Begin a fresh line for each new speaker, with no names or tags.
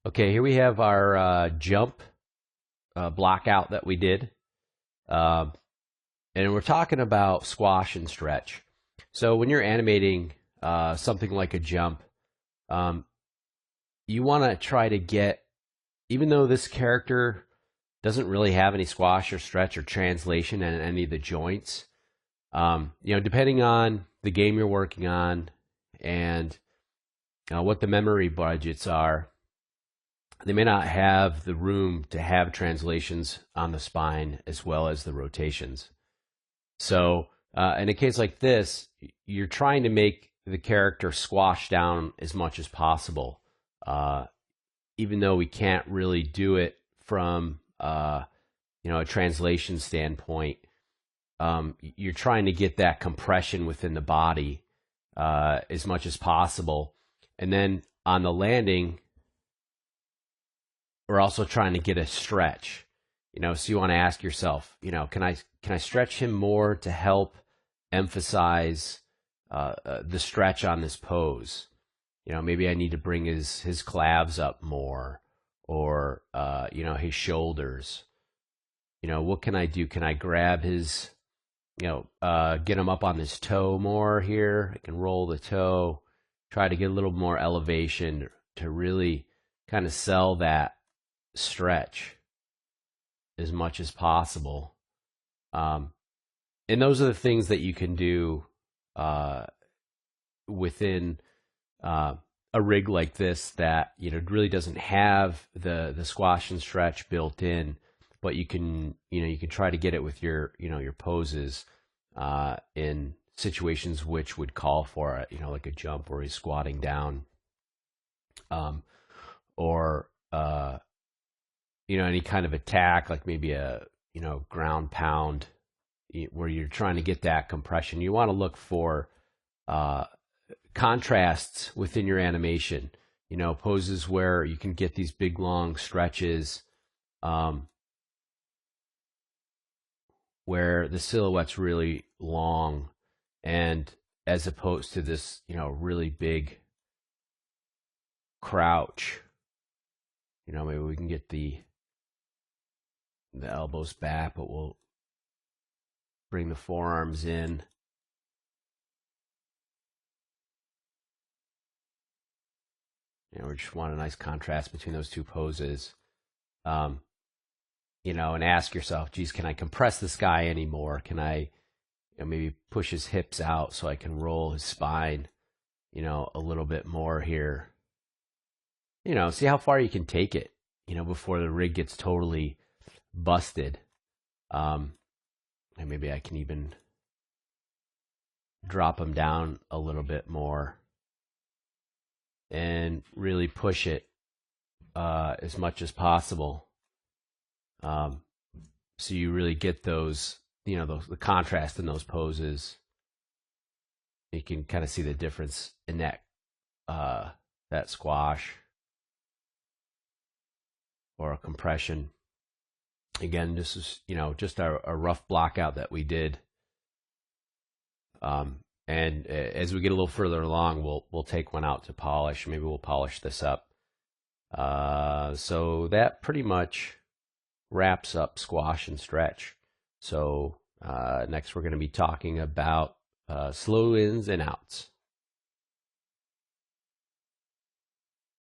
Okay, here we have our jump blockout that we did. Um, and we're talking about squash and stretch. So when you're animating something like a jump, um, you want to try to get, even though this character doesn't really have any squash or stretch or translation in any of the joints, depending on the game you're working on and what the memory budgets are, they may not have the room to have translations on the spine as well as the rotations. So, in a case like this, you're trying to make the character squash down as much as possible, uh, even though we can't really do it from a translation standpoint. You're trying to get that compression within the body as much as possible, and then on the landing, we're also trying to get a stretch. So you want to ask yourself, can I stretch him more to help emphasize the stretch on this pose? Maybe I need to bring his calves up more, or his shoulders. What can I do? Can I grab his, get him up on his toe more here? I can roll the toe, try to get a little more elevation to really kind of sell that stretch as much as possible. And those are the things that you can do within a rig like this that really doesn't have the squash and stretch built in, but you can try to get it with your your poses in situations which would call for it, like a jump where he's squatting down, or any kind of attack, like maybe a ground pound, where you're trying to get that compression. You want to look for contrasts within your animation. Poses where you can get these big long stretches, where the silhouette's really long, and as opposed to this really big crouch. Maybe we can get the elbows back, but we'll bring the forearms in. We just want a nice contrast between those two poses. And ask yourself, geez, can I compress this guy anymore? Can I maybe push his hips out so I can roll his spine, a little bit more here? See how far you can take it, before the rig gets totally busted. And maybe I can even drop him down a little bit more and really push it as much as possible. So you really get those, the contrast in those poses. You can kind of see the difference in that squash or a compression. Again, this is just a rough blockout that we did. And as we get a little further along, we'll take one out to polish. Maybe we'll polish this up. So that pretty much wraps up squash and stretch. So next we're going to be talking about slow ins and outs.